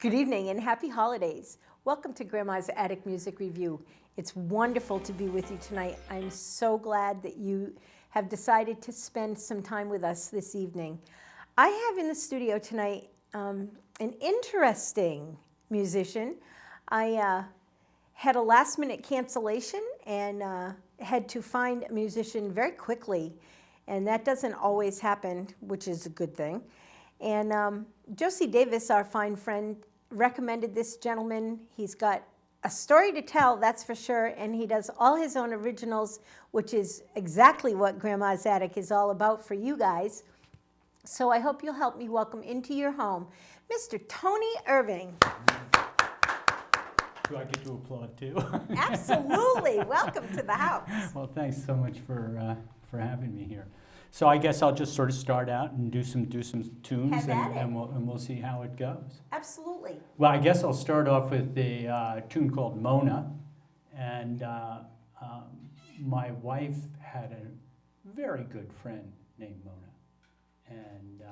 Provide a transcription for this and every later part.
Good evening and happy holidays. Welcome to Grandma's Attic Music Review. It's wonderful to be with you tonight. I'm so glad that you have decided to spend some time with us this evening. I have in the studio tonight an interesting musician. I had a last-minute cancellation and had to find a musician very quickly, and that doesn't always happen, which is a good thing. And Josie Davis, our fine friend, recommended this gentleman. He's got a story to tell, that's for sure, and he does all his own originals, which is exactly what Grandma's Attic is all about for you guys. So I hope you'll help me welcome into your home Mr. Tony Irving. Do I get to applaud too? Absolutely. Welcome to the house. Well, thanks so much for having me here. So I guess I'll just sort of start out and do some tunes, and we'll see how it goes. Absolutely. Well, I guess I'll start off with a tune called Mona, and my wife had a very good friend named Mona, and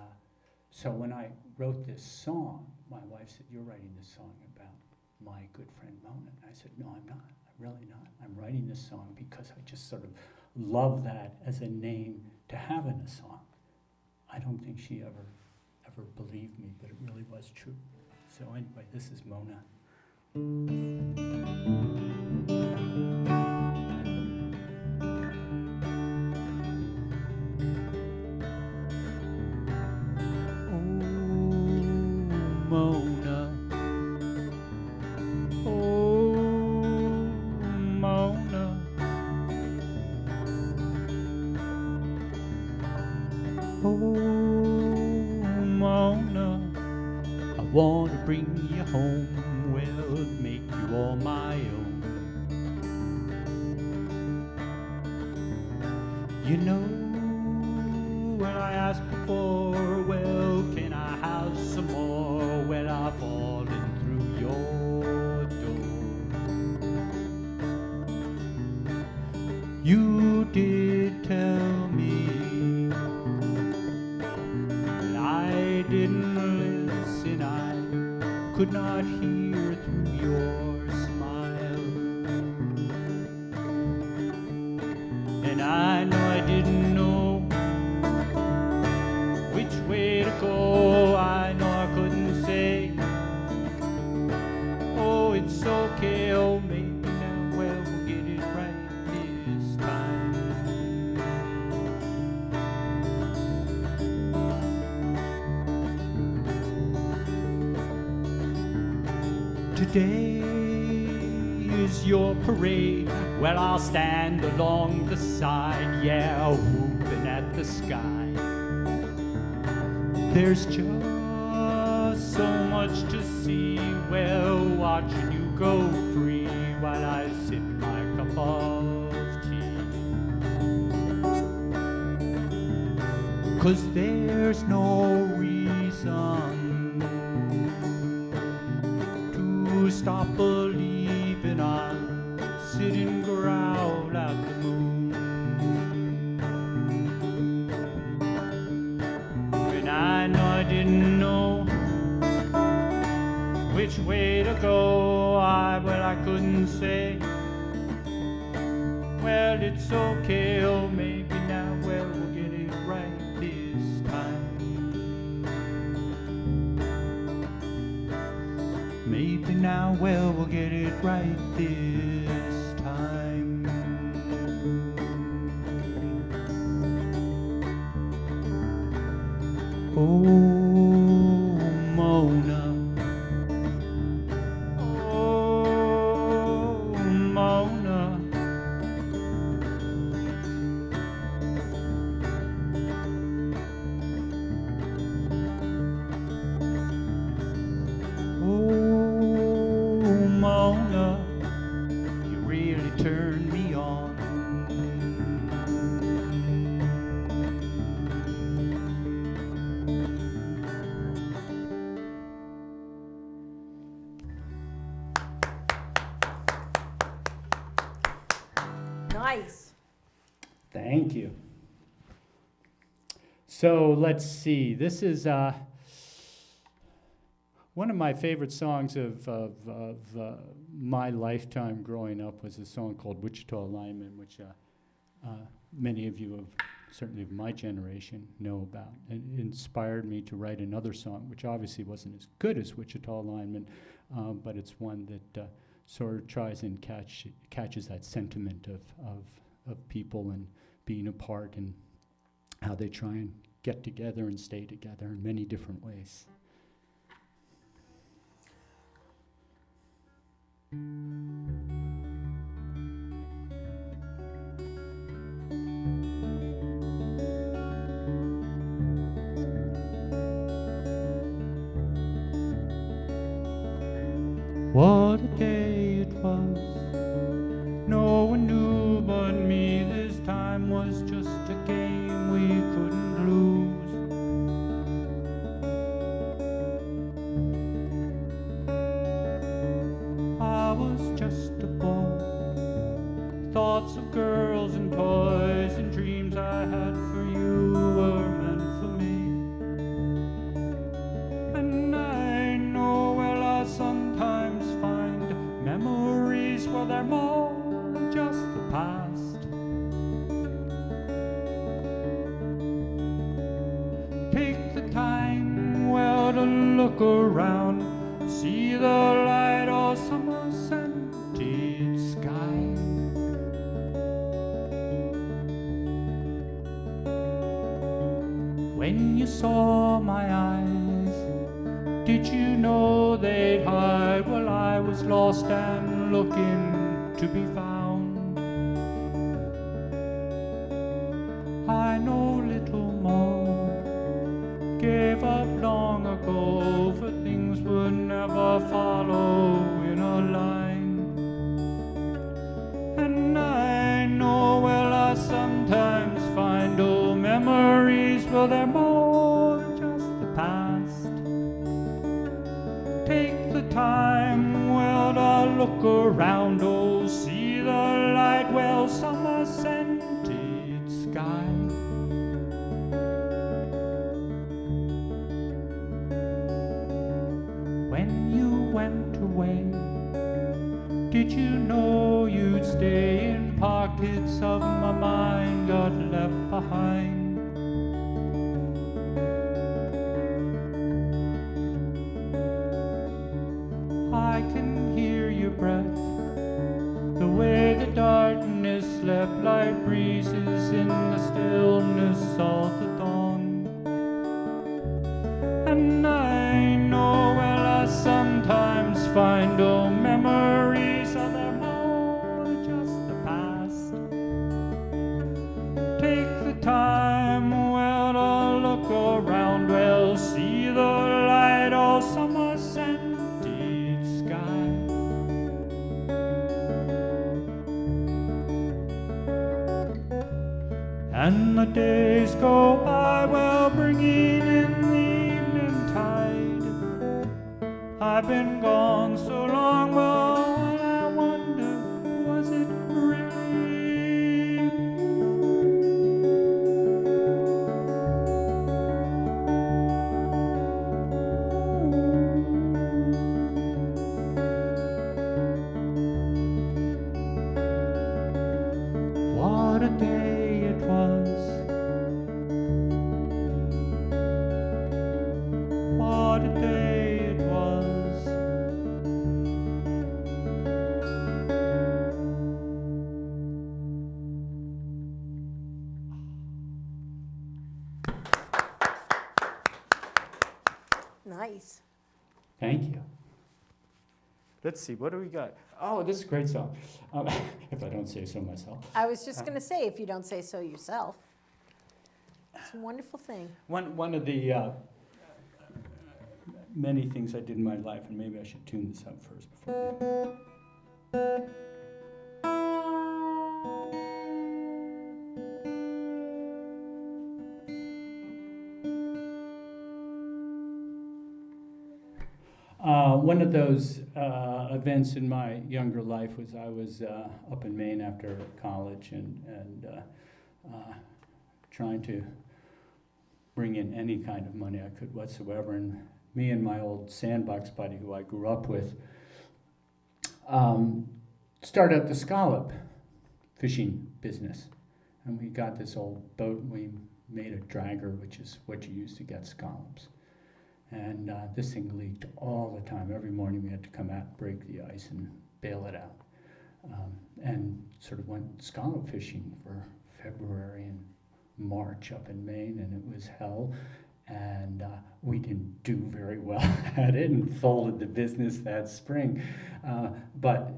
so when I wrote this song, my wife said, "You're writing this song about my good friend Mona." And I said, "No, I'm not. I'm really not. I'm writing this song because I just sort of love that as a name to have in a song." I don't think she ever believed me, but it really was true. So anyway, this is Mona. Oh, Mona. Oh, Mona. Oh, Mona, I want to bring you home, well, make you all my own. You know, when I asked before, well, can I have some more? Well, I've fallen through your door. You did tell me I didn't listen, I could not hear through your smile. And I know I didn't know which way to go. I know I couldn't say, oh, it's okay, oh, maybe now, well, we'll get it right this time. Today is your parade. Well, I'll stand along the side, yeah, whooping at the sky. There's just so much to see, well, watching you go free while I sip my cup of tea. 'Cause there's no reason stop believing. I'll sit and growl at the moon. And I know I didn't know which way to go. Well, I couldn't say, well, it's okay, oh, maybe now, well, we'll get it right this time. Maybe now, well, we'll get it right this time. Oh, Mona. Oh, Mona. Mona, you really turned me on. Nice. Thank you. So let's see. This is One of my favorite songs of my lifetime growing up was a song called Wichita Lineman, which many of you, certainly of my generation, know about. It inspired me to write another song, which obviously wasn't as good as Wichita Lineman, but it's one that sort of tries and catches that sentiment of people and being apart and how they try and get together and stay together in many different ways. What a day it was. No one knew but me. This time was just a game we couldn't lose. I was just a boy. Thoughts of girls and toys and dreams I had for you were meant for me. And I know, well, I sometimes find memories, well, they're more than just the past. Take the time, well, to look around, see the light of summer scented sky. When you saw my eyes, did you know they'd hide? Well, I was lost and looking to be found. I know little more, gave up long ago, for things would never follow in a line. And I know, well, I sometimes find old memories, well, they're more than just the past. Take the time, well, to look around, oh, see the light, well, summer scented sky. When you went away, did you know you'd stay in pockets of my mind got left behind? I can hear your breath, the way the darkness slept like breezes in the stillness of the dawn. And I know, well, I sometimes find old memories of them more than just the past. Take the time, well, to look around, well, see the light of summer scented sky. And the days go by, well, bringing in the evening tide. I've been gone so long, well, I wonder, was it really? What a day it was. What a day it was. Nice. Thank you. Let's see, what do we got? Oh, this is a great song, if I don't say so myself. I was just going to say, if you don't say so yourself. It's a wonderful thing. One of the many things I did in my life, and maybe I should tune this up first before. One of those events in my younger life was I was up in Maine after college and trying to bring in any kind of money I could whatsoever. And me and my old sandbox buddy who I grew up with started up the scallop fishing business. And we got this old boat and we made a dragger, which is what you use to get scallops. And this thing leaked all the time. Every morning we had to come out, break the ice, and bail it out. And sort of went scallop fishing for February and March up in Maine, and it was hell. And we didn't do very well at it and folded the business that spring. But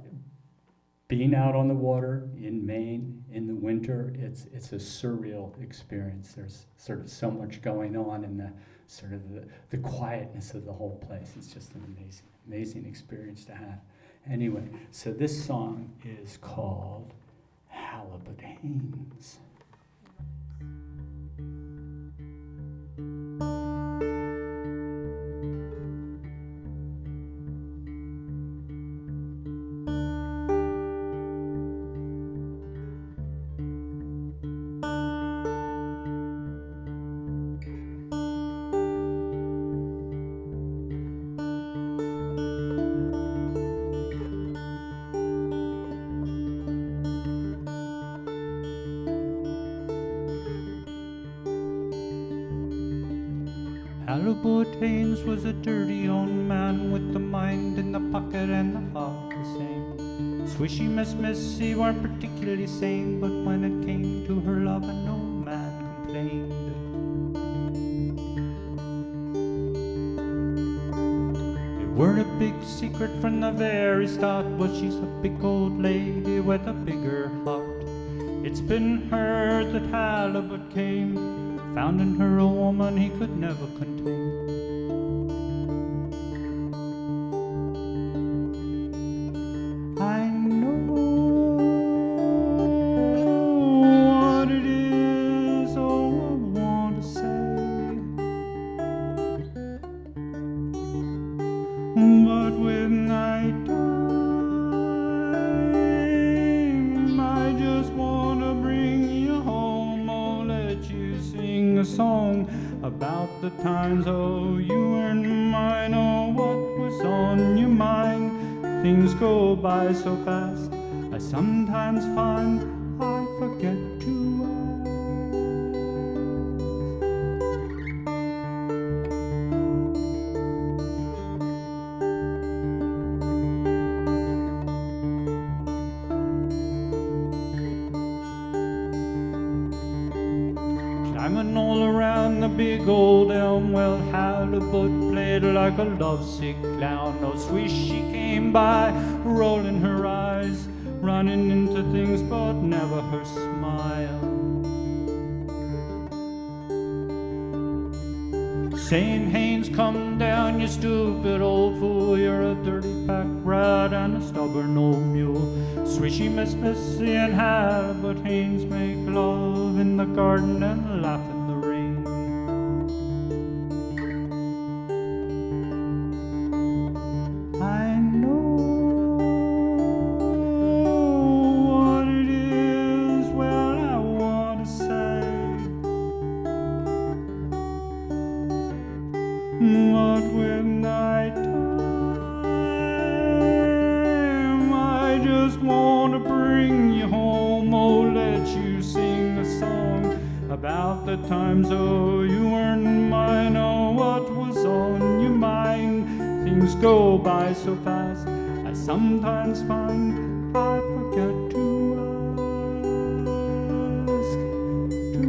being out on the water in Maine in the winter, it's a surreal experience. There's sort of so much going on in the sort of the quietness of the whole place. It's just an amazing experience to have. Anyway, so this song is called Halibut Haynes. Halibut Haynes was a dirty old man with the mind in the pocket and the heart the same. Swishy Miss Missy weren't particularly sane, but when it came to her love, no man complained. It weren't a big secret from the very start, but she's a big old lady with a bigger heart. It's been heard that Halibut came, found in her a woman he could never contain. I know what it is, oh, I want to say, but with night time, I just want to bring you home, oh, let you sing a song about the times, oh, you weren't mine, oh, what was on your mind. Things go by so fast, I sometimes find I forget to climbing all around the big old elm, well, Halibut played like a lovesick clown. No swish she came by, rolling her eyes, running into things, but never her smile. Saying, Haynes, come down, you stupid old fool, you're a dirty pack rat and a stubborn old mule. Swishy Miss Missy and Halibut Haynes make love in the garden and laugh in the rain. I know what it is, well, I want to say, but with night time, I just want to bring you home, oh, let you sing a song about the times, oh, you weren't mine, oh, what was on your mind. Things go by so fast, I sometimes find I forget to ask, to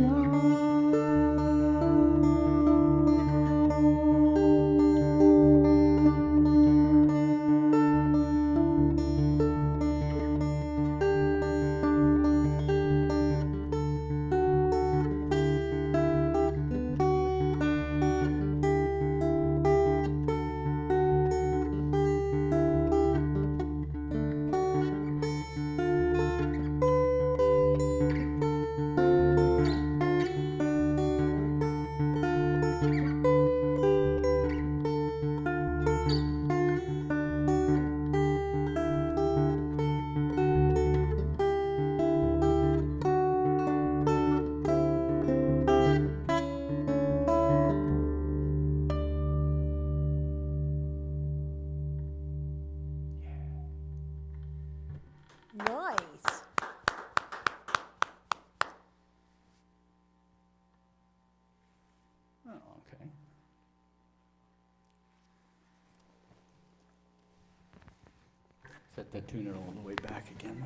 Nice. Oh, okay. Set the tuner all the way back again.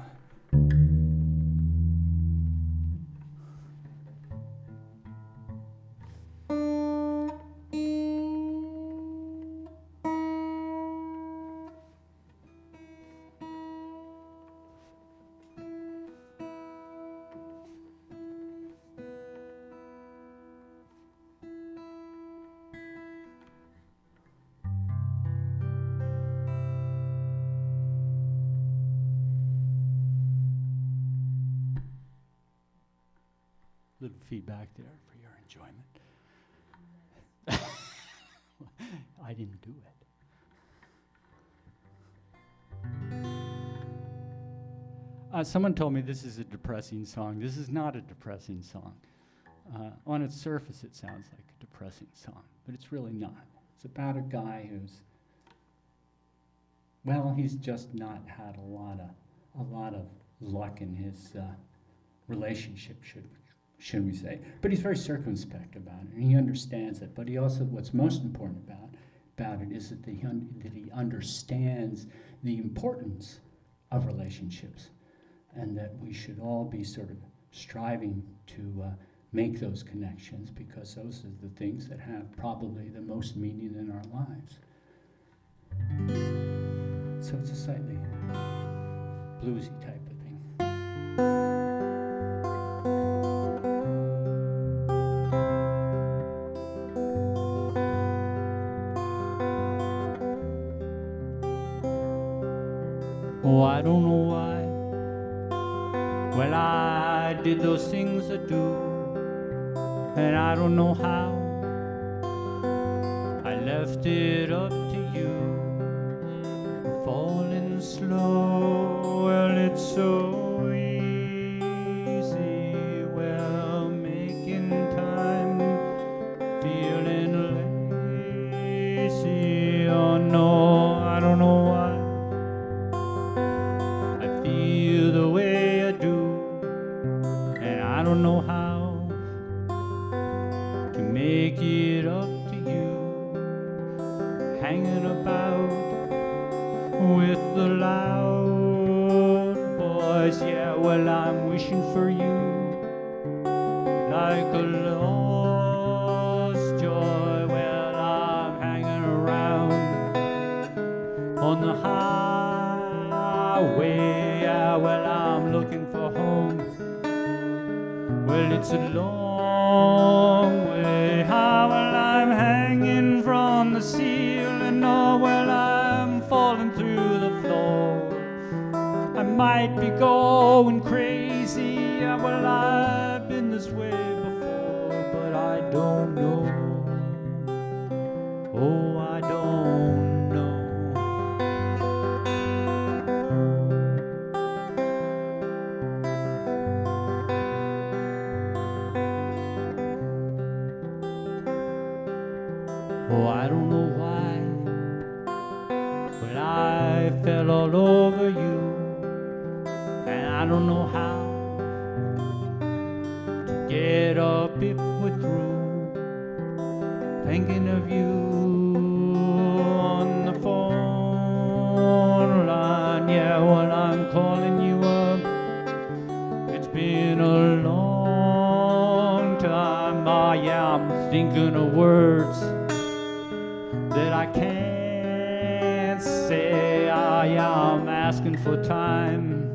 Little feedback there for your enjoyment. I didn't do it. Someone told me this is a depressing song. This is not a depressing song. On its surface, it sounds like a depressing song, but it's really not. It's about a guy who's, well, he's just not had a lot of luck in his relationship, should we say. But he's very circumspect about it, and he understands it. But he also, what's most important about it is that he understands the importance of relationships, and that we should all be sort of striving to make those connections, because those are the things that have probably the most meaning in our lives. So it's a slightly bluesy type of thing. Oh, I don't know why. Well, I did those things I do, and I don't know how. I left it up to you. Falling slow, well, it's so easy. Well, making time, feeling lazy. Oh no, I don't know why. The way I do, and I don't know how to make it up to you. Hanging about with the loud boys, yeah, well, I'm wishing for you like a lost joy. Well, I'm hanging around on the highway. Well, I'm looking for home. Well, it's a long way. Well, I'm hanging from the ceiling. Oh, well, I'm falling through the floor. I might be going crazy. Well, I've been this way before, but I don't know. Oh, I don't know. Oh, I don't know why, but I fell all over you, and I don't know how to get up if we're through. Thinking of you on the phone line, yeah, well, I'm calling you up. It's been a long time, yeah, I'm thinking of words that I can't say. Yeah, I'm asking for time.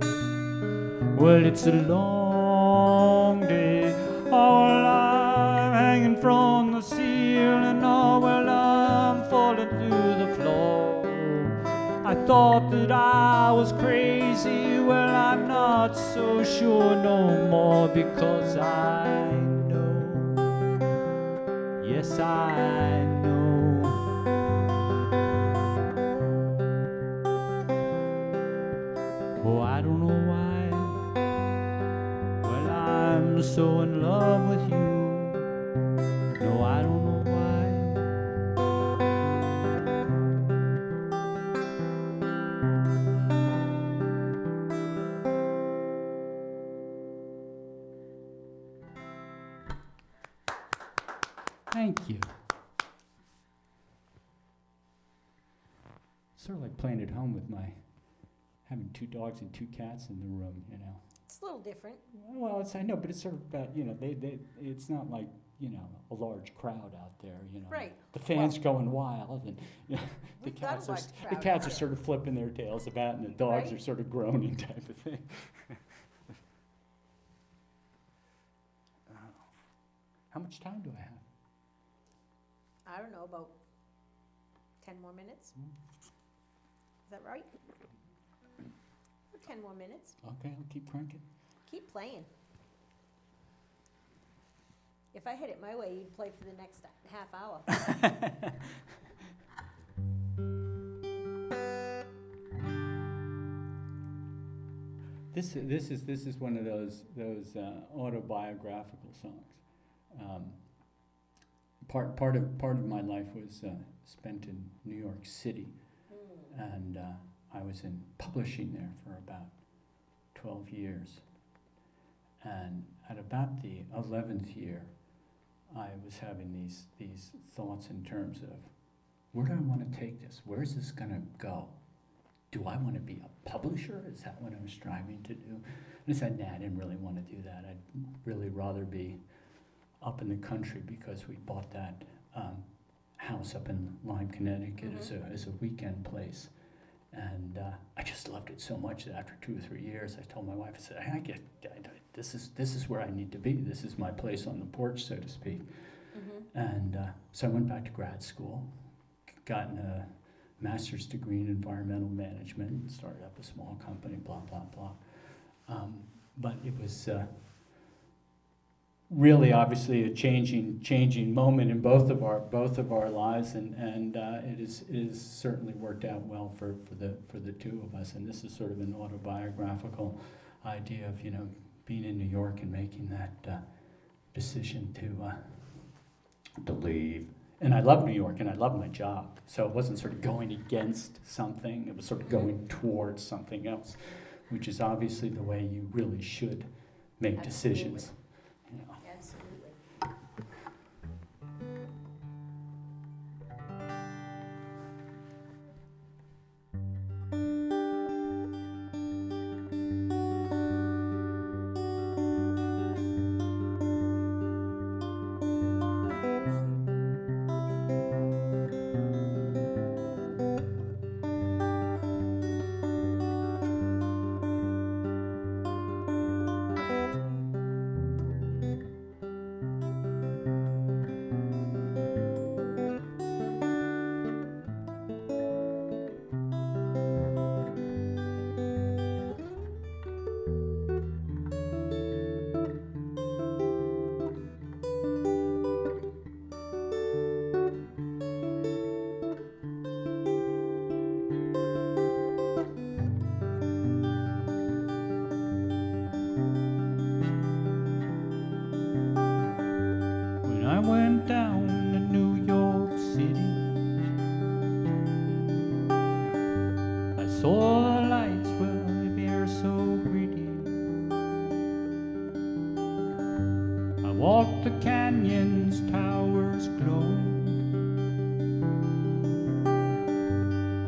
Well, it's a long day. Oh, well, I'm hanging from the ceiling. Oh, well, I'm falling through the floor. I thought that I was crazy. Well, I'm not so sure no more, because I know. Yes, I know. Oh, I don't know why. Well, I'm so in love with you. No, I don't know why. Thank you. Sort of like playing at home with having 2 dogs and 2 cats in the room, you know. It's a little different. Well, I know, but it's sort of about, you know, it's not like, you know, a large crowd out there, you know. Right. The fans going wild, and you know, the We've got a cats are large the crowd cats out are sort of flipping their tails about, and the dogs Right. are sort of groaning type of thing. How much time do I have? I don't know, about 10 more minutes? Is that right? 10 more minutes. Okay, I'll keep cranking. Keep playing. If I hit it my way, you'd play for the next half hour. This is one of those autobiographical songs. Part of my life was spent in New York City, and I was in publishing there for about 12 years. And at about the 11th year, I was having these thoughts in terms of, where do I want to take this? Where is this going to go? Do I want to be a publisher? Is that what I'm striving to do? And I said, nah, I didn't really want to do that. I'd really rather be up in the country, because we bought that house up in Lyme, Connecticut as a weekend place. And I just loved it so much that after 2 or 3 years, I told my wife, I said, this is where I need to be. This is my place on the porch, so to speak. And so I went back to grad school, gotten a master's degree in environmental management, started up a small company, blah, blah, blah. But it was really obviously a changing moment in both of our lives, and it is certainly worked out well for the two of us. And this is sort of an autobiographical idea of, you know, being in New York and making that decision to leave. And I love New York, and I love my job, so it wasn't sort of going against something, it was sort of going towards something else, which is obviously the way you really should make decisions. You know. Absolutely. When I went down to New York City, I saw the lights, well, they're so pretty. I walked the canyons, towers glowing.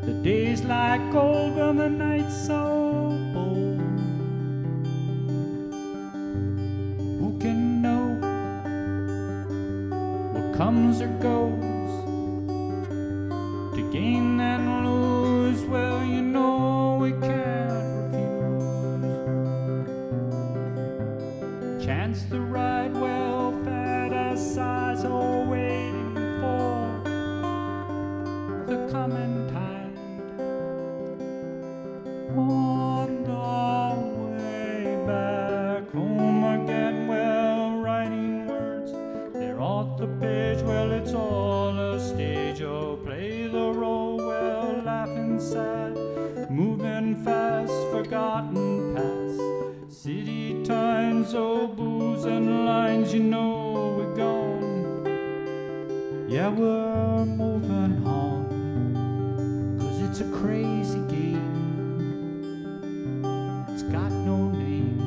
The days like gold, when the nights so bold. Who can know what comes or goes? To gain and lose, well, you know we can't refuse. Chance the ride, well, fantasize, all waiting for the coming tide. On the way back home again, well, writing words, they're off the page, well, it's all a stage. Oh, play the role, well, laughing sad, moving fast, forgotten past. City times, oh, booze and lines, you know we're gone. Yeah, we're moving on, 'cause it's a crazy game. It's got no name.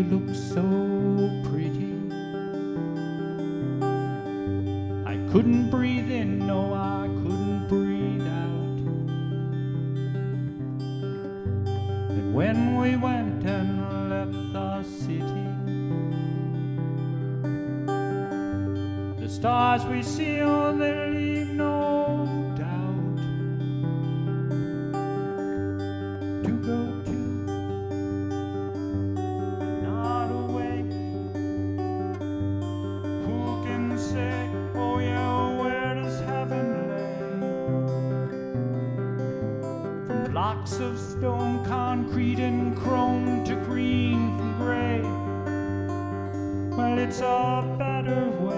look so pretty. I couldn't breathe in, no, I couldn't breathe out. And when we went and left the city, the stars we see, oh, they leave no doubt to go to, not away. Who can say, oh yeah, where does heaven lay? From blocks of stone, concrete and chrome, to green from gray. Well, it's a better way.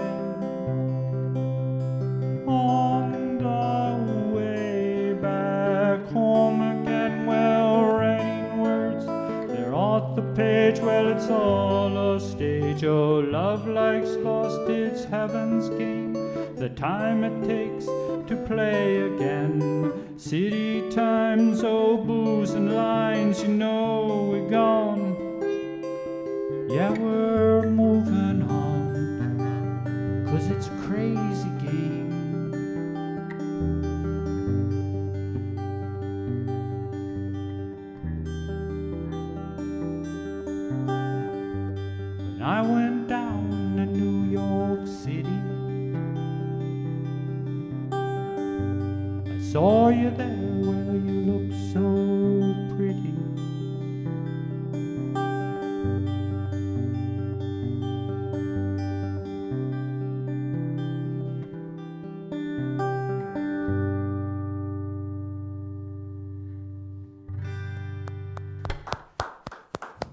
On the way back home again, well, writing words, they're off the page. Well, it's all a stage. Oh, love like's lost its heaven's game, the time it takes to play again. City times, oh, booze and lines, you know we're gone. Yeah, we're moving on, 'cause it's a crazy game. When I went down to New York City, I saw you there, well, you look so pretty.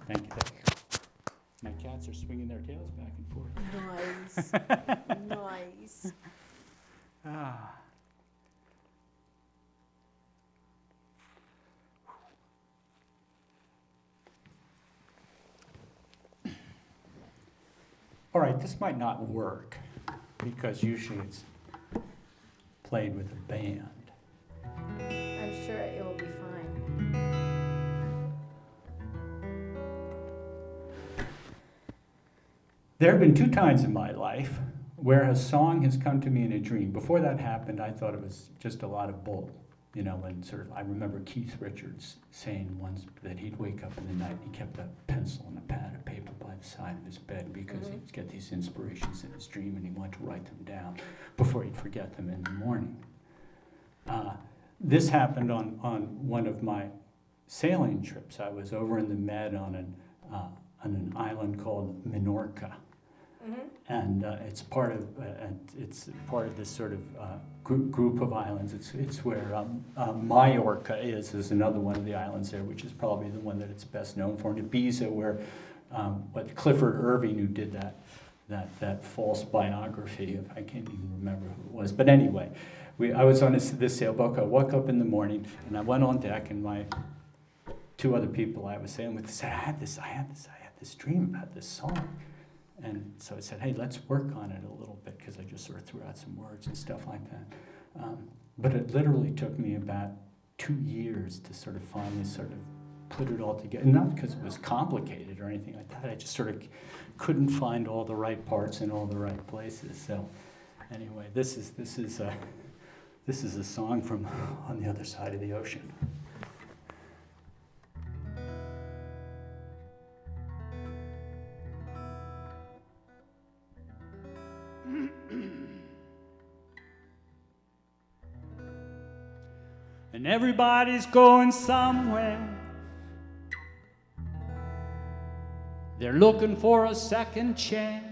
Thank you. My cats are swinging their tails back and forth. Nice. Nice. Ah. All right, this might not work because usually it's played with a band. I'm sure it will be fine. There have been 2 times in my life where a song has come to me in a dream. Before that happened, I thought it was just a lot of bull. You know, and sort of, I remember Keith Richards saying once that he'd wake up in the night and he kept a pencil and a pad of paper by the side of his bed because he'd get these inspirations in his dream and he wanted to write them down before he'd forget them in the morning. This happened on one of my sailing trips. I was over in the Med on an island called Minorca. And it's part of this sort of group of islands. It's where Majorca is another one of the islands there, which is probably the one that it's best known for. And Ibiza, where what Clifford Irving, who did that false biography of, I can't even remember who it was, but anyway, I was on this sailboat. I woke up in the morning and I went on deck, and my 2 other people I was sailing with said, I had this dream about this song. And so I said, hey, let's work on it a little bit, because I just sort of threw out some words and stuff like that. But it literally took me about 2 years to sort of finally sort of put it all together. Not because it was complicated or anything like that. I just sort of couldn't find all the right parts in all the right places. So anyway, this is a song from On the Other Side of the Ocean. And everybody's going somewhere. They're looking for a second chance.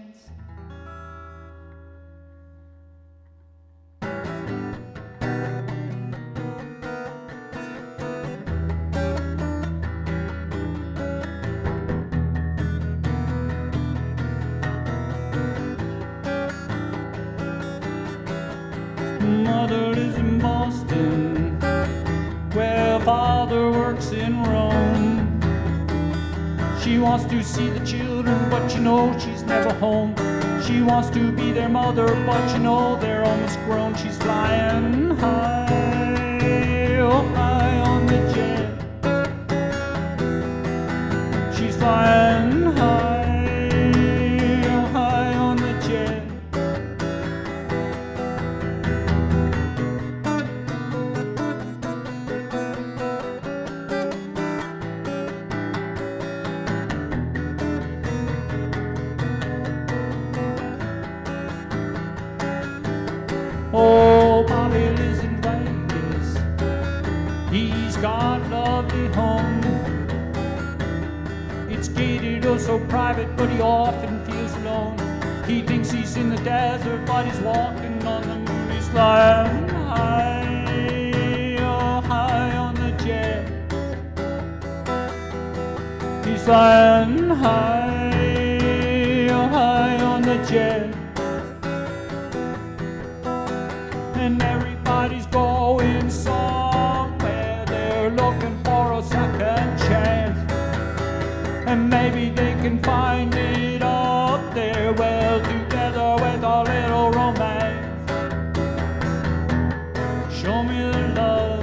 Mother lives in Boston, where father works in Rome. She wants to see the children, but you know she's never home. She wants to be their mother, but you know they're almost grown. She's flying high, oh high on the jet. She's flying high. Oh, Bobby lives in Vegas. He's got a lovely home. It's gated, oh so private, but he often feels alone. He thinks he's in the desert, but he's walking on the moon. He's flying high, oh high on the jet. He's flying high, oh high on the jet. And everybody's going somewhere. They're looking for a second chance. And maybe they can find it up there, well, together with a little romance. Show me the love.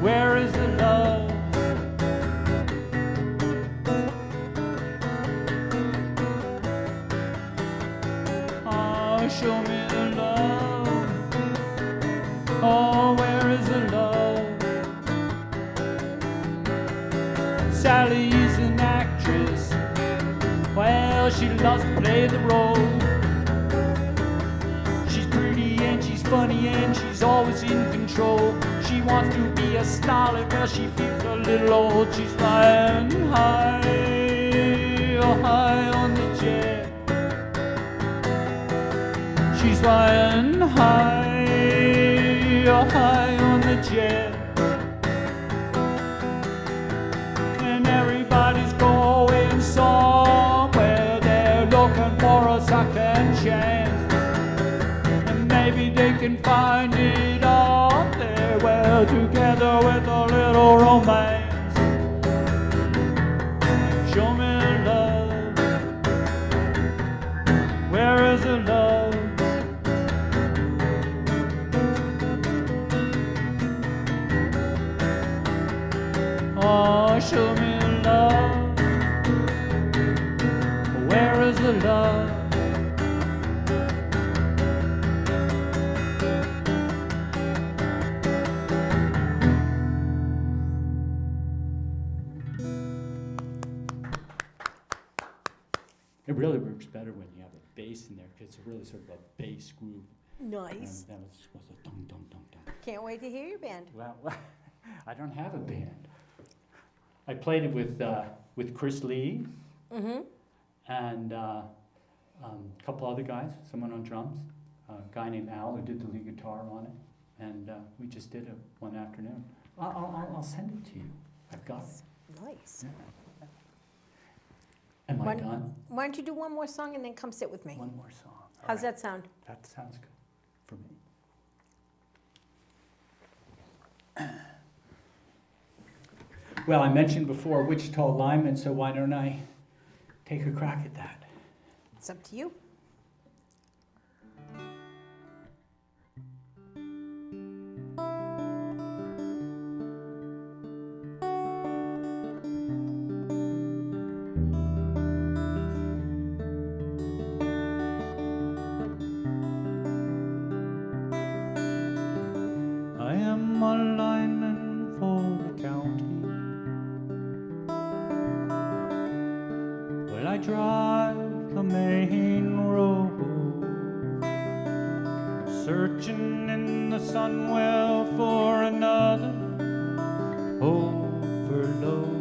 Where is the love? Oh, show me the love. Oh, where is the love? Sally is an actress. Well, she loves to play the role. She's pretty and she's funny and she's always in control. She wants to be a starlet, well, she feels a little old. She's flying high, oh high on the jet. She's flying high, oh high on the jet. Everybody's going somewhere. They're looking for a second chance. And maybe they can find it up there, well, together with a little romance. Show me the love. Where is the love? Oh, show me the love. Where is the love? It really works better when you have a bass in there, because it's really sort of a bass groove. Nice. And then it's supposed to dum dum dum dum. Can't wait to hear your band. Well, I don't have a band. I played it with Chris Lee and a couple other guys, someone on drums, a guy named Al who did the lead guitar on it, and we just did it one afternoon. I'll send it to you. I've got it. Nice. Yeah. Am I done? Why don't you do one more song and then come sit with me? One more song. All How's right. that sound? That sounds good for me. Well, I mentioned before Wichita lineman, so why don't I take a crack at that? It's up to you. I am a lineman for the county. Well, I drive the main road, searching in the sun well for another overload.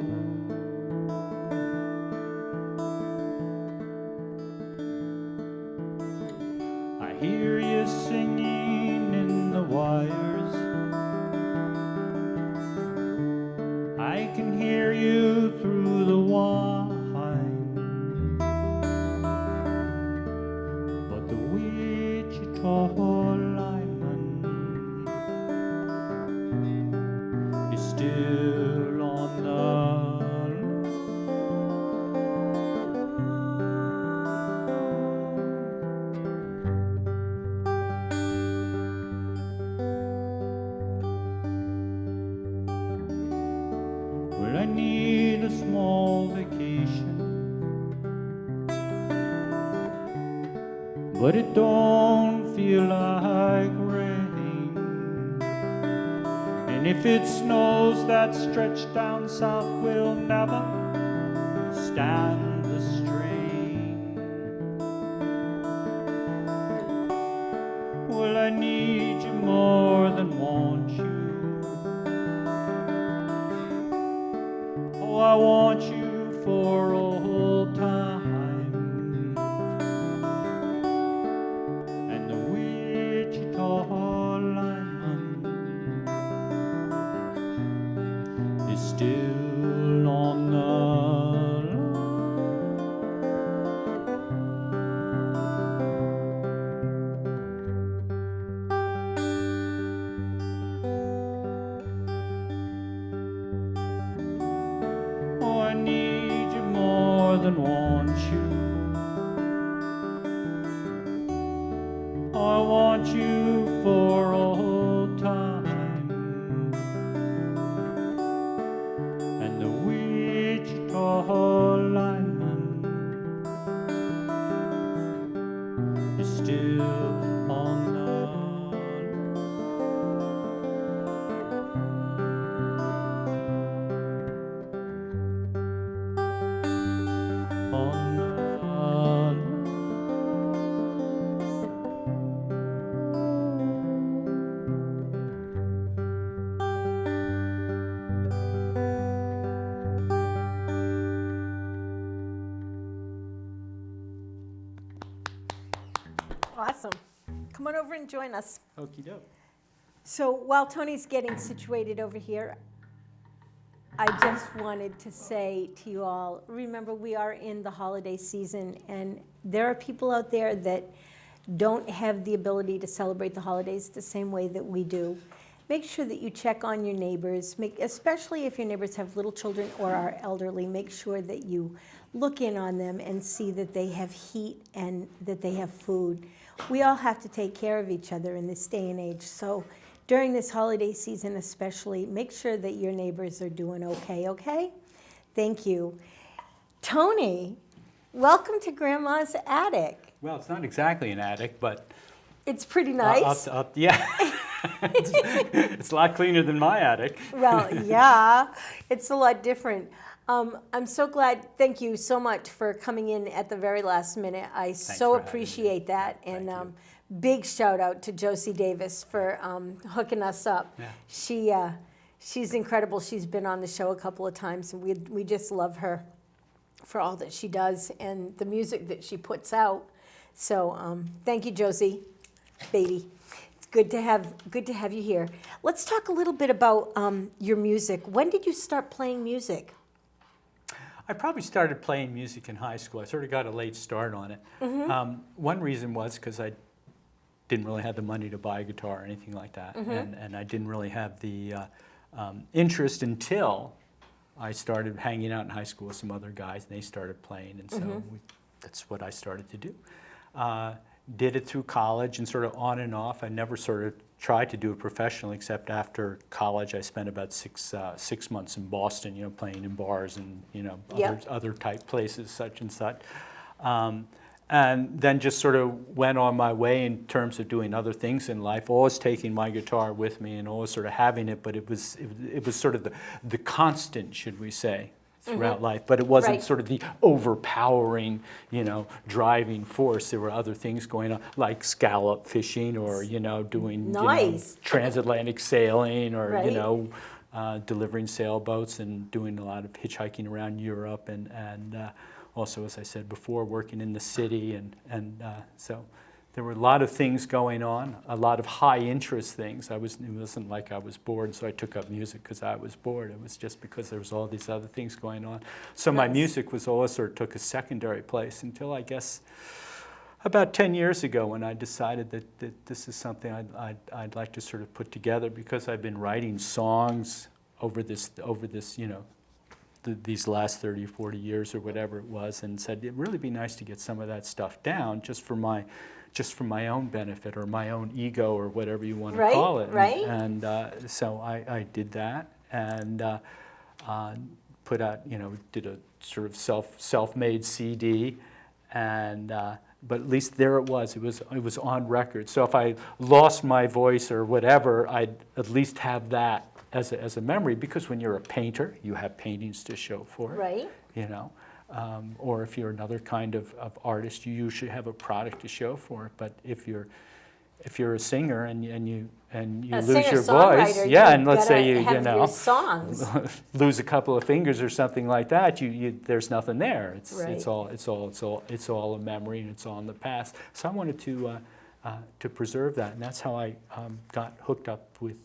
I hear you singing in the wires. I can hear you through the whine, but the Wichita lineman is still on the Well, I need a small vacation, but it don't feel like rain. And if it snows, that stretch down south will never stand the strain. still on the line. Oh, I need you more than want you. I want you for all time. And the Wichita lineman is still on the Awesome. Come on over and join us. Okie doke. So while Tony's getting situated over here, I just wanted to say to you all, remember we are in the holiday season, and there are people out there that don't have the ability to celebrate the holidays the same way that we do. Make sure that you check on your neighbors, especially if your neighbors have little children or are elderly. Make sure that you look in on them and see that they have heat and that they have food. We all have to take care of each other in this day and age. So during this holiday season especially, make sure that your neighbors are doing okay, okay? Thank you. Tony, welcome to Grandma's Attic. Well, it's not exactly an attic, but It's pretty nice. yeah, it's a lot cleaner than my attic. Well, yeah, it's a lot different. I'm so glad. Thank you so much for coming in at the very last minute. I so for having me. appreciate that. And Thank you. big shout out to Josie Davis for hooking us up. Yeah. She's incredible. She's been on the show a couple of times, and we just love her for all that she does and the music that she puts out. So thank you, Josie, baby. It's good to have you here. Let's talk a little bit about your music. When did you start playing music? I probably started playing music in high school. I sort of got a late start on it. One reason was because I didn't really have the money to buy a guitar or anything like that, and I didn't really have the interest until I started hanging out in high school with some other guys, and they started playing, and so that's what I started to do. Did it through college and sort of on and off. I never sort of tried to do it professionally, except after college. I spent about six months in Boston, playing in bars and other type places, such and such. And then just sort of went on my way in terms of doing other things in life, always taking my guitar with me and always sort of having it, but it was sort of the constant, should we say, throughout life, but it wasn't sort of the overpowering, driving force. There were other things going on, like scallop fishing, or doing transatlantic sailing, or delivering sailboats, and doing a lot of hitchhiking around Europe, and also, as I said before, working in the city, and so there were a lot of things going on, a lot of high interest things. It wasn't like I was bored, so I took up music because I was bored. It was just because there was all these other things going on. So my music was always sort of took a secondary place until, I guess, about 10 years ago, when I decided that this is something I'd like to sort of put together, because I've been writing songs over this these last 30 or 40 years or whatever it was, and said it'd really be nice to get some of that stuff down just for my own benefit, or my own ego, or whatever you want to call it. And so I did that, and put out, did a sort of self-made CD, and but at least there it was on record. So if I lost my voice or whatever, I'd at least have that as a memory, because when you're a painter, you have paintings to show for it. Or if you're another kind of artist, you usually have a product to show for it. But if you're a singer and you lose your voice, and let's say you songs. lose a couple of fingers or something like that, there's nothing there. It's all a memory, and it's all in the past. So I wanted to preserve that, and that's how I got hooked up with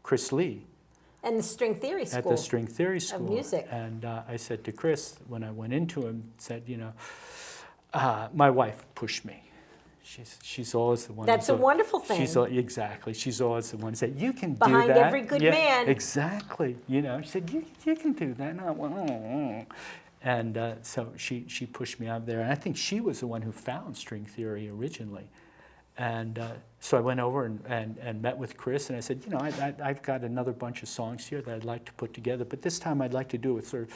Chris Lee, And the string theory school. At the string theory school. Of music. And I said to Chris, when I went into him, said, you know, my wife pushed me. She's always the one. That's a wonderful thing. Exactly. She's always the one who said, you can do that. Behind every good man. Exactly. You know, she said, you can do that. And I went, oh. And so she pushed me out there. And I think she was the one who found string theory originally. And so I went over and met with Chris, and I said, you know, I've got another bunch of songs here that I'd like to put together, but this time I'd like to do it sort of,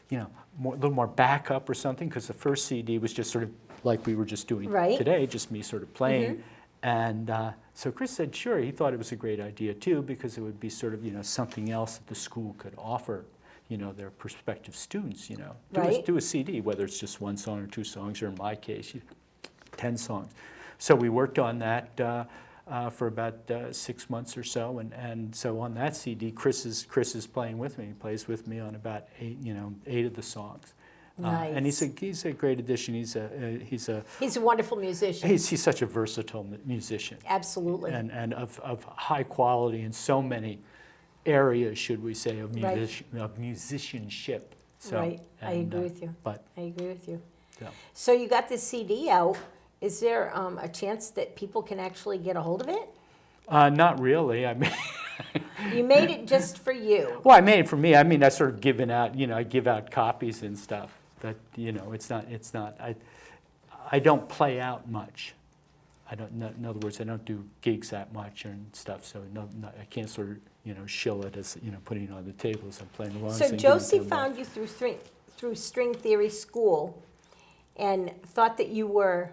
you know, a little more backup or something, because the first CD was just sort of like we were just doing today, just me sort of playing. And so Chris said, sure. He thought it was a great idea too, because it would be sort of, you know, something else that the school could offer, you know, their prospective students, you know. Do a CD, whether it's just one song or two songs, or in my case, 10 songs. So we worked on that for about 6 months or so, and so on that CD, Chris is playing with me. He plays with me on about 8 of the songs. Nice. And he's a great addition. He's a wonderful musician. He's such a versatile musician. Absolutely. And of high quality in so many areas, should we say, of musicianship. So, right. I agree with you. I agree with you. Yeah. So you got this CD out. Is there a chance that people can actually get a hold of it? Not really. I mean, you made it just for you. Well, I made it for me. I mean, I sort of given out. You know, I give out copies and stuff. But you know, it's not. I don't play out much. In other words, I don't do gigs that much and stuff. So I can't sort of, you know, shill it as, you know, putting it on the table as I'm playing along. So Josie found you through string theory school, and thought that you were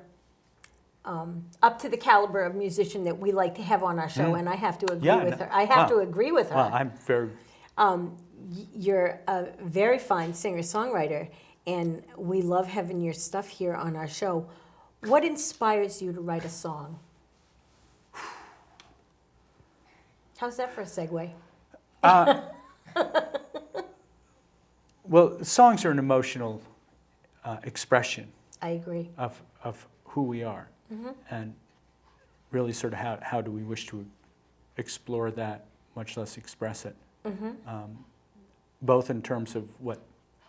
up to the caliber of musician that we like to have on our show, and I have to agree with her. I have to agree with her. Well, I'm very. You're a very fine singer-songwriter, and we love having your stuff here on our show. What inspires you to write a song? How's that for a segue? Well, songs are an emotional expression. I agree. Of who we are. And really sort of how do we wish to explore that, much less express it. Both in terms of what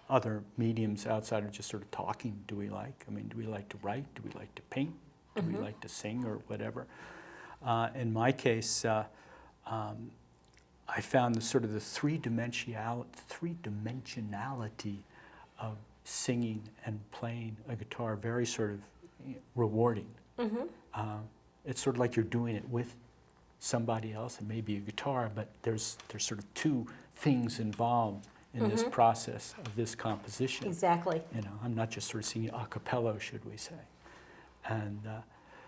other mediums outside of just sort of talking do we like. I mean, do we like to write? Do we like to paint? Do we like to sing or whatever? In my case, I found the sort of the three-dimensionality of singing and playing a guitar very sort of rewarding. It's sort of like you're doing it with somebody else, and maybe a guitar, but there's sort of two things involved in this process of this composition. Exactly. You know, I'm not just sort of singing a cappella, should we say. And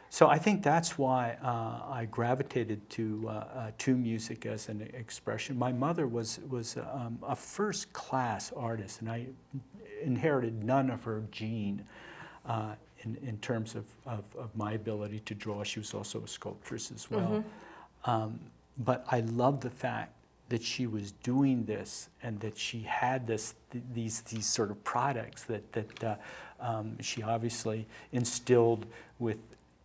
so I think that's why I gravitated to music as an expression. My mother was a first-class artist, and I inherited none of her gene in terms of my ability to draw. She was also a sculptress as well. But I love the fact that she was doing this, and that she had these sort of products that she obviously instilled with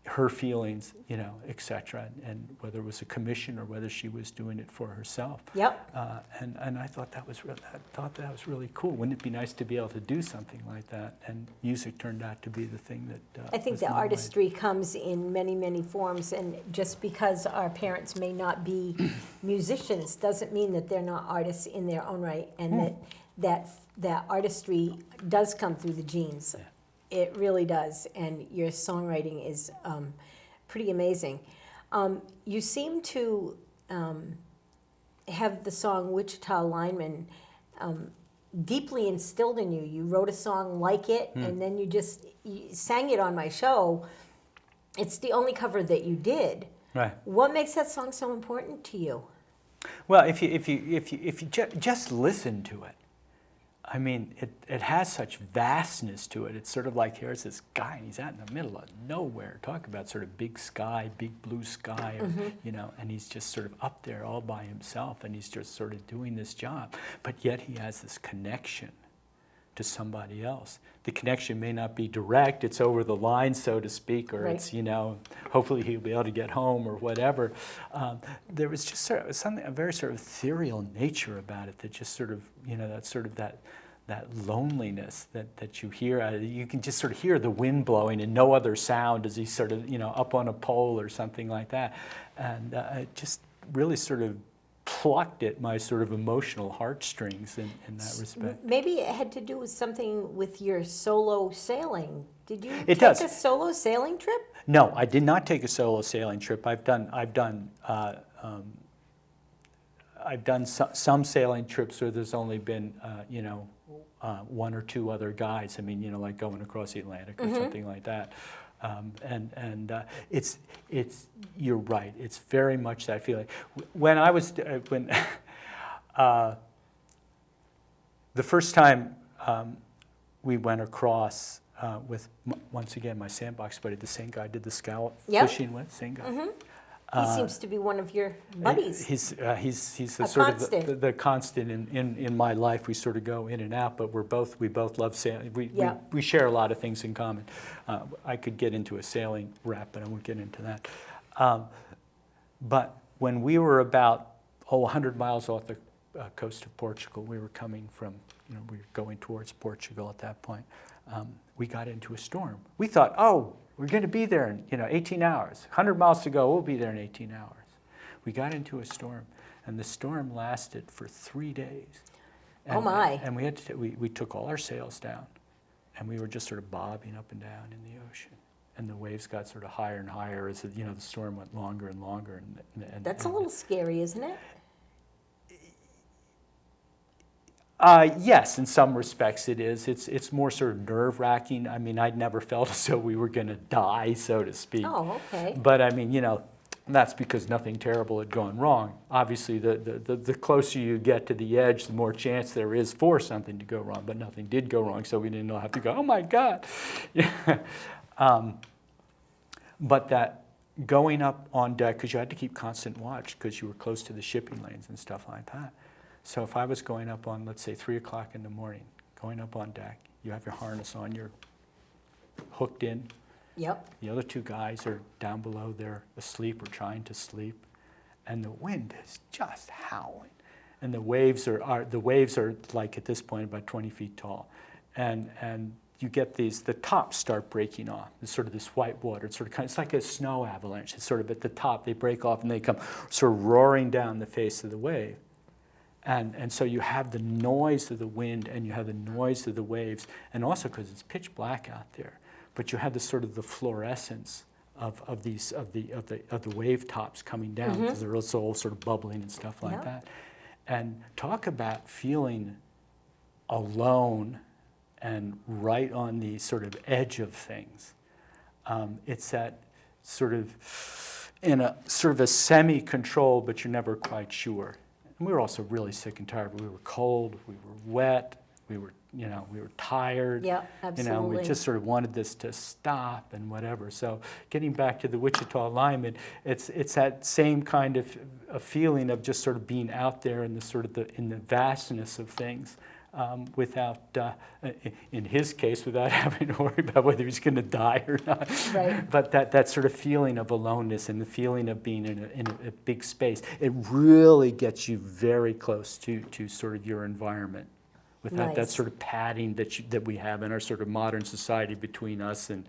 her feelings, you know, etc. And whether it was a commission or whether she was doing it for herself. Yep. And I thought that was really cool. Wouldn't it be nice to be able to do something like that? And music turned out to be the thing that. I think the artistry comes in many, many forms, and just because our parents may not be musicians doesn't mean that they're not artists in their own right, and that artistry does come through the genes. Yeah. It really does, and your songwriting is pretty amazing. You seem to have the song Wichita Lineman deeply instilled in you. You wrote a song like it, and then you sang it on my show. It's the only cover that you did. Right. What makes that song so important to you? Well, if you just listen to it, I mean, it has such vastness to it. It's sort of like, here's this guy, and he's out in the middle of nowhere. Talk about sort of big sky, big blue sky, or, you know, and he's just sort of up there all by himself, and he's just sort of doing this job. But yet he has this connection to somebody else. The connection may not be direct, it's over the line, so to speak, or Right. it's, hopefully he'll be able to get home or whatever. There was just sort of a very sort of ethereal nature about it that just sort of, that loneliness that you hear. You can just sort of hear the wind blowing and no other sound as he's sort of, up on a pole or something like that. And it just really sort of plucked at my sort of emotional heartstrings in that respect. Maybe it had to do with something with your solo sailing. Did you It take does. a solo sailing trip? No, I did not take a solo sailing trip. I've done some sailing trips where there's only been, one or two other guides. I mean, like going across the Atlantic or something like that. It's you're right. It's very much that feeling. When I was the first time we went across with once again my sandbox buddy, the same guy I did the scallop Yep. fishing with, same guy. He seems to be one of your buddies. He's the A sort constant. of the constant in my life. We sort of go in and out, but we both love sailing. Yeah. We share a lot of things in common. I could get into a sailing rap, but I won't get into that. But when we were about 100 miles off the coast of Portugal, we were coming from, we were going towards Portugal at that point. We got into a storm. We thought, we're going to be there in 18 hours. 100 miles to go, we'll be there in 18 hours. We got into a storm, and the storm lasted for 3 days. And, Oh, my. And we had to we took all our sails down, and we were just sort of bobbing up and down in the ocean. And the waves got sort of higher and higher as the storm went longer and longer. And That's a little scary, isn't it? Yes, in some respects it is. It's more sort of nerve-wracking. I mean, I'd never felt as though we were going to die, so to speak. Oh, okay. But I mean, that's because nothing terrible had gone wrong. Obviously, the closer you get to the edge, the more chance there is for something to go wrong. But nothing did go wrong, so we didn't have to go, oh my God. But that going up on deck, because you had to keep constant watch because you were close to the shipping lanes and stuff like that. So if I was going up on, let's say, 3 o'clock in the morning, going up on deck, you have your harness on, you're hooked in. Yep. The other two guys are down below, they're asleep or trying to sleep, and the wind is just howling. And the waves are like at this point about 20 feet tall. And you get the tops start breaking off. It's sort of this white water. It's like a snow avalanche. It's sort of at the top, they break off and they come sort of roaring down the face of the wave. And so you have the noise of the wind and you have the noise of the waves, and also because it's pitch black out there, but you have the sort of the fluorescence of the wave tops coming down because they're also all sort of bubbling and stuff like that. And talk about feeling alone and right on the sort of edge of things. It's that sort of in a sort of a semi-control, but you're never quite sure. And we were also really sick and tired. We were cold, we were wet, we were tired. Yeah, absolutely. We just sort of wanted this to stop and whatever. So getting back to the Wichita alignment, it's that same kind of a feeling of just sort of being out there in the sort of in the vastness of things. Without, in his case, without having to worry about whether he's going to die or not. Right. But that sort of feeling of aloneness and the feeling of being in a big space, it really gets you very close to sort of your environment. Without that Nice. sort of padding that we have in our sort of modern society between us and,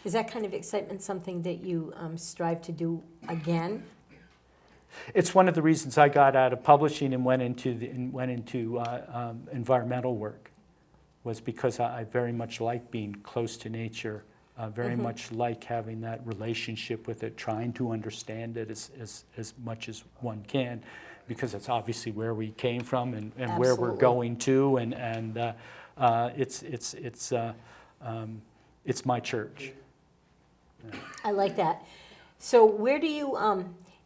Is that kind of excitement something that you strive to do again? It's one of the reasons I got out of publishing and went into environmental work, was because I very much like being close to nature, very much like having that relationship with it, trying to understand it as much as one can, because it's obviously where we came from and where we're Absolutely. going to, and it's my church. I like that. So where do you,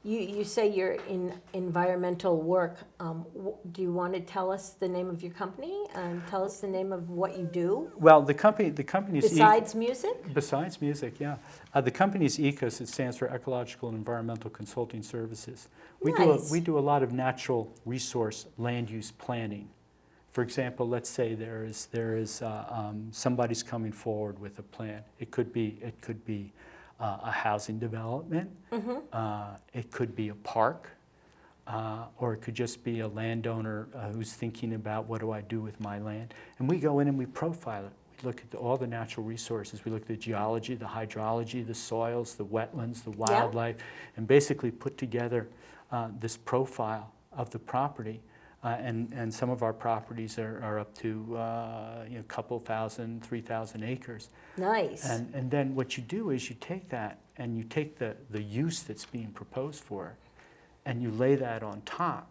you say you're in environmental work. Do you want to tell us the name of your company? Tell us the name of what you do? Well, the company's Besides music? Besides music, yeah. The company's ECOS, it stands for Ecological and Environmental Consulting Services. Nice. We do a lot of natural resource land use planning For example, let's say there is somebody's coming forward with a plan. It could be a housing development. It could be a park, or it could just be a landowner who's thinking about, what do I do with my land? And we go in and we profile it. We look at all the natural resources. We look at the geology, the hydrology, the soils, the wetlands, the wildlife, and basically put together this profile of the property. And some of our properties are up to a couple thousand, 3,000 acres. Nice. And then what you do is you take that and you take the use that's being proposed for it, and you lay that on top.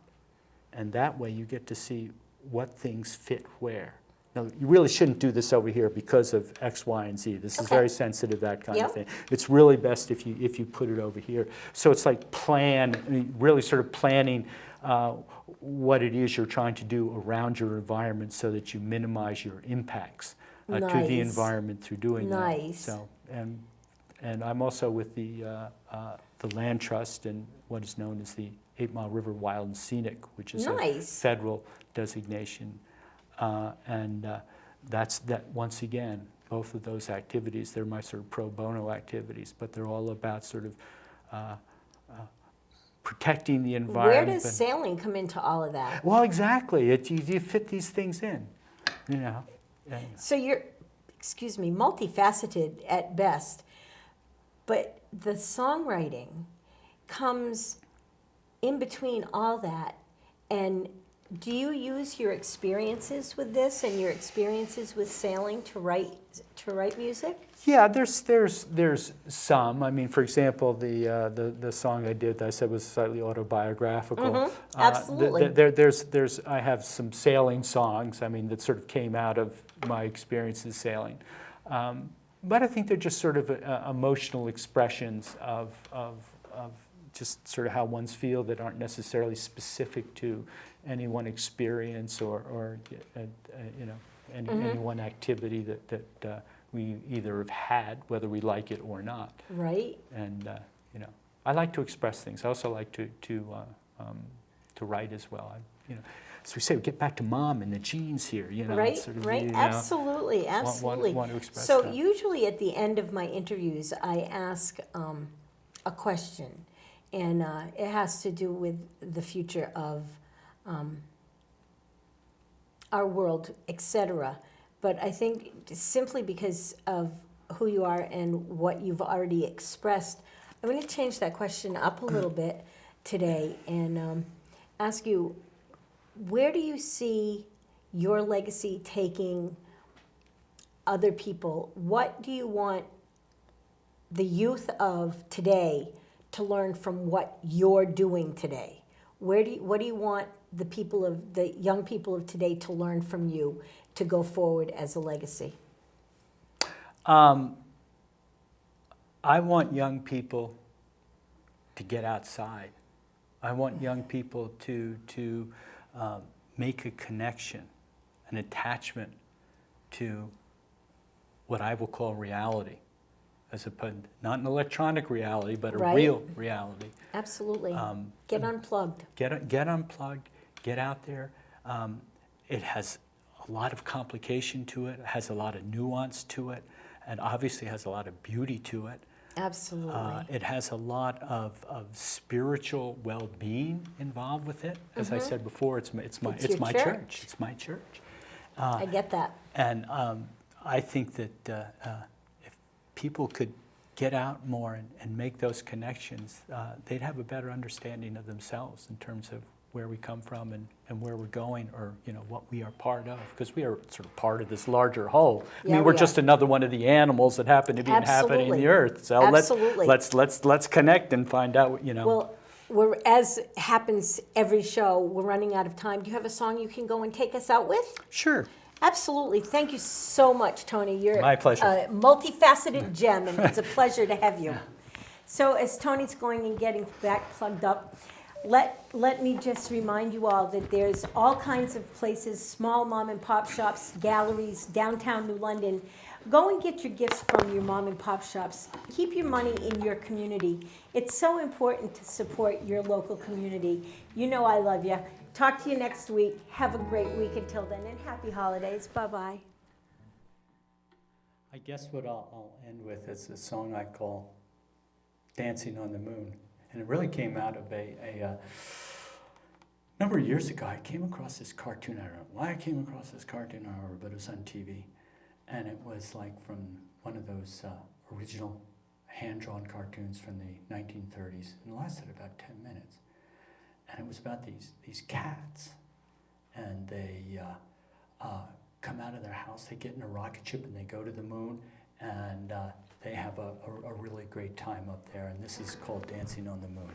And that way you get to see what things fit where. Now, you really shouldn't do this over here because of X, Y, and Z. This is very sensitive, that kind of thing. It's really best if you put it over here. So it's like really sort of planning what it is you're trying to do around your environment so that you minimize your impacts to the environment through doing that. So, and I'm also with the Land Trust and what is known as the 8 Mile River Wild and Scenic, which is a federal designation. That's once again, both of those activities, they're my sort of pro bono activities, but they're all about sort of protecting the environment. Where does sailing come into all of that? Well, exactly. You fit these things in, you know. So you're, multifaceted at best, but the songwriting comes in between all that. And do you use your experiences with this and your experiences with sailing to write music? Yeah, there's some. I mean, for example, the song I did that I said was slightly autobiographical. Absolutely. I have some sailing songs. I mean, that sort of came out of my experiences sailing. But I think they're just sort of emotional expressions of just sort of how one's feel that aren't necessarily specific to any one experience or any one activity that we either have had, whether we like it or not. Right. And I like to express things. I also like to write as well. As we say, we get back to mom and the genes here. Right. Sort of, right. Absolutely. Absolutely. Want to express so that. Usually at the end of my interviews, I ask a question, and it has to do with the future of our world, etc. But I think simply because of who you are and what you've already expressed, I'm going to change that question up a little bit today and ask you, where do you see your legacy taking other people? What do you want the youth of today to learn from what you're doing today? What do you want the young people of today to learn from you to go forward as a legacy? I want young people to get outside. I want young people to make a connection, an attachment to what I will call reality, as opposed not an electronic reality, but a real reality. Absolutely. Get unplugged. Get unplugged. Get out there. It has a lot of complication to it. It has a lot of nuance to it, and obviously has a lot of beauty to it. Absolutely. It has a lot of spiritual well-being involved with it. As I said before, it's my church. It's my church. I get that. And I think that if people could get out more and make those connections, they'd have a better understanding of themselves in terms of where we come from and where we're going, or what we are part of, because we are sort of part of this larger whole. I mean, we're just another one of the animals that happen to be inhabiting the earth. So let's connect and find out. Well, we're, as happens every show, we're running out of time. Do you have a song you can go and take us out with? Sure. Absolutely. Thank you so much, Tony. You're my pleasure. A multifaceted gem, and it's a pleasure to have you. So as Tony's going and getting back plugged up, let me just remind you all that there's all kinds of places, small mom and pop shops, galleries, downtown New London. Go and get your gifts from your mom and pop shops. Keep your money in your community. It's so important to support your local community. You know I love you. Talk to you next week. Have a great week until then, and happy holidays. Bye-bye. I guess what I'll end with is a song I call Dancing on the Moon. And it really came out of a number of years ago. I came across this cartoon. I don't know why I came across this cartoon, but it was on TV. And it was like from one of those original hand-drawn cartoons from the 1930s. And it lasted about 10 minutes. And it was about these cats. And they come out of their house, they get in a rocket ship and they go to the moon, and they have a really great time up there, and this is called Dancing on the Moon.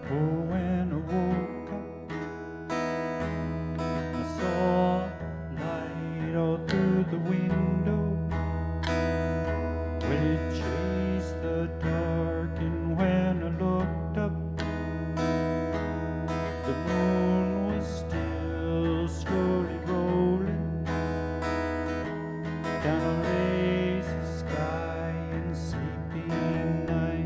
Oh, when I woke up, I saw light all through the window. Well, it chased the dark, and when I looked up, the moon was still slowly rolling down a lazy sky and sleeping night.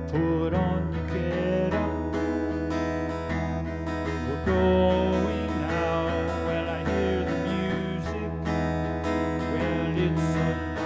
Put on your get up, we're going out. Well, I hear the music, well, it's a